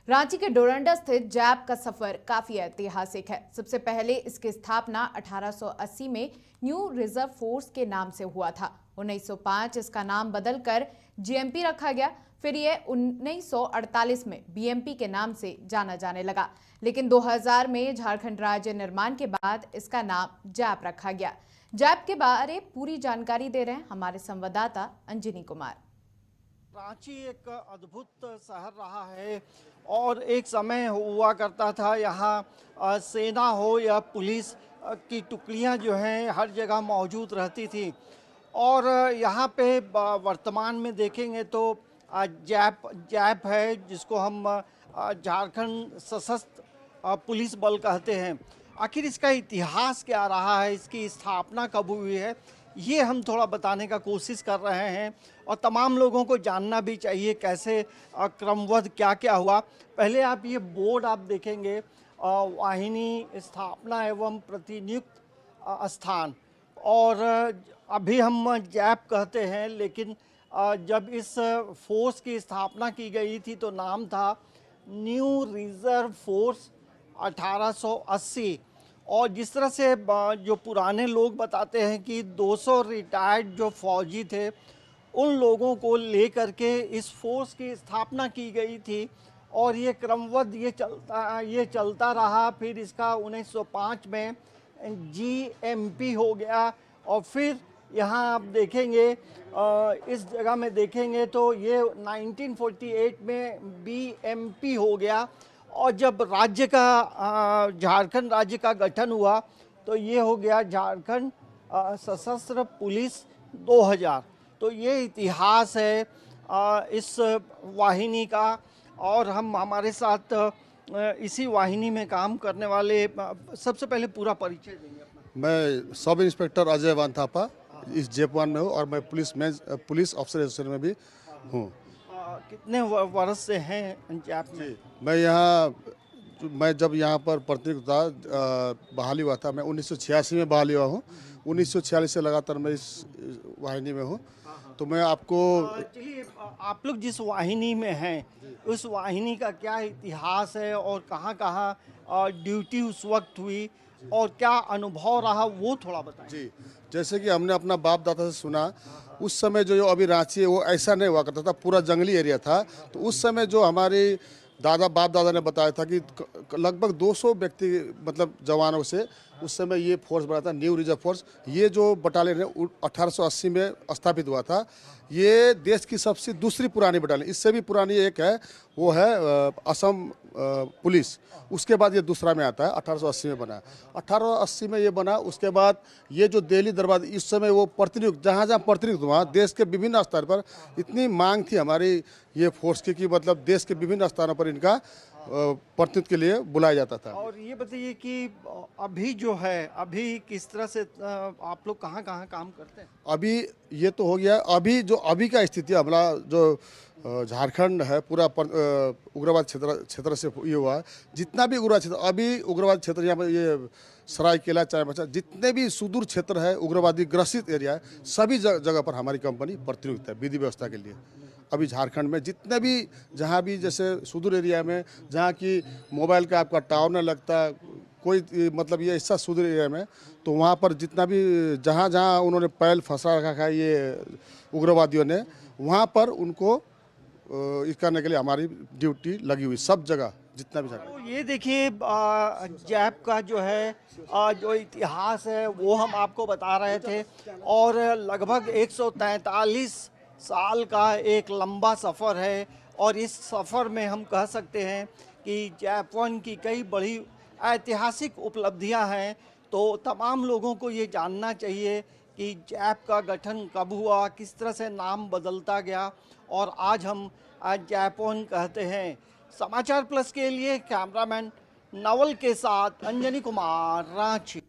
रांची के डोरंडा स्थित जैप का सफर काफी ऐतिहासिक है। सबसे पहले इसकी स्थापना 1880 में न्यू रिजर्व फोर्स के नाम से हुआ था। 1905 इसका नाम बदलकर जीएमपी रखा गया। फिर यह 1948 में बीएमपी के नाम से जाना जाने लगा, लेकिन 2000 में झारखंड राज्य निर्माण के बाद इसका नाम जैप रखा गया। जैप के बारे पूरी जानकारी दे रहे हैं हमारे संवाददाता अंजनी कुमार। रांची एक अद्भुत शहर रहा है और एक समय हुआ करता था यहाँ सेना हो या पुलिस की टुकड़ियाँ जो हैं हर जगह मौजूद रहती थी। और यहाँ पे वर्तमान में देखेंगे तो जैप है, जिसको हम झारखंड सशस्त्र पुलिस बल कहते हैं। आखिर इसका इतिहास क्या रहा है, इसकी स्थापना कब हुई है, ये हम थोड़ा बताने का कोशिश कर रहे हैं और तमाम लोगों को जानना भी चाहिए कैसे क्रमबद्ध क्या क्या हुआ। पहले आप ये बोर्ड आप देखेंगे, वाहिनी स्थापना एवं प्रतिनियुक्त स्थान, और अभी हम जैप कहते हैं, लेकिन जब इस फोर्स की स्थापना की गई थी तो नाम था न्यू रिजर्व फोर्स 1880। और जिस तरह से जो पुराने लोग बताते हैं कि 200 रिटायर्ड जो फौजी थे उन लोगों को लेकर के इस फोर्स की स्थापना की गई थी और ये क्रमबद्ध ये चलता रहा। फिर इसका 1905 में जीएमपी हो गया और फिर यहाँ आप देखेंगे इस जगह में देखेंगे तो ये 1948 में बीएमपी हो गया। और जब राज्य का झारखंड राज्य का गठन हुआ तो ये हो गया झारखंड सशस्त्र पुलिस 2000। तो ये इतिहास है इस वाहिनी का। और हम हमारे साथ इसी वाहिनी में काम करने वाले, सबसे पहले पूरा परिचय देंगे अपना। मैं सब इंस्पेक्टर अजय वानथापा इस जेप-1 में हूँ और मैं पुलिस ऑफिसर एसोसिएशन में भी हूँ। कितने वर्ष से हैं जैप में? मैं जब यहाँ पर प्रतिनियुक्त था, बहाली हुआ था, मैं 1986 में बहाली हुआ हूँ। 1946 से लगातार मैं इस वाहिनी में हूँ। तो मैं आपको चलिए, आप लोग जिस वाहिनी में हैं उस वाहिनी का क्या इतिहास है और कहाँ कहाँ ड्यूटी उस वक्त हुई और क्या अनुभव रहा, वो थोड़ा बताएं। जी, जैसे कि हमने अपना बाप दादा से सुना, उस समय जो अभी रांची है वो ऐसा नहीं हुआ करता था, पूरा जंगली एरिया था। तो उस समय जो हमारे बाप दादा ने बताया था कि लगभग 200 व्यक्ति मतलब जवानों से उस समय ये फोर्स बना था, न्यू रिजर्व फोर्स। ये जो बटालियन है 1880 में स्थापित हुआ था। ये देश की सबसे दूसरी पुरानी बटालियन, इससे भी पुरानी एक है, वो है असम पुलिस। उसके बाद ये दूसरा में आता है, 1880 में बना। 1880 में ये बना। उसके बाद ये जो दिल्ली दरबार, इस समय वो प्रतिनियुक्त, जहाँ जहाँ प्रतिनियुक्त हुआ देश के विभिन्न स्तर पर इतनी मांग थी हमारी ये फोर्स की कि मतलब देश के विभिन्न स्थानों पर इनका प्रतिनिधित्व के लिए बुलाया जाता था। और ये बताइए कि अभी जो है, अभी किस तरह से आप लोग कहाँ कहाँ काम करते हैं? अभी ये तो हो गया। अभी का स्थिति हमारा जो झारखंड है पूरा उग्रवाद क्षेत्र से ये हुआ है। जितना भी उग्रवाद क्षेत्र, अभी उग्रवाद क्षेत्र यहाँ पर ये सरायकेला, चाईबासा, जितने भी सुदूर क्षेत्र है उग्रवादी ग्रसित एरिया है, सभी जगह पर हमारी कंपनी प्रतिनियुक्त है विधि व्यवस्था के लिए। अभी झारखंड में जितने भी, जहाँ भी जैसे सुदूर एरिया में जहाँ की मोबाइल का आपका टावर न लगता, कोई मतलब ये ऐसा सुदूर एरिया में, तो वहाँ पर जितना भी जहाँ जहाँ उन्होंने पैल फंसा रखा है ये उग्रवादियों ने, वहाँ पर उनको इस करने के लिए हमारी ड्यूटी लगी हुई सब जगह जितना भी जगह। तो ये देखिए जैप का जो है जो इतिहास है वो हम आपको बता रहे थे और लगभग 143 साल का एक लंबा सफ़र है। और इस सफ़र में हम कह सकते हैं कि जैप-1 की कई बड़ी ऐतिहासिक उपलब्धियां हैं। तो तमाम लोगों को ये जानना चाहिए कि जैप का गठन कब हुआ, किस तरह से नाम बदलता गया और आज हम जैप-1 कहते हैं। समाचार प्लस के लिए कैमरामैन नवल के साथ अंजनी कुमार, रांची।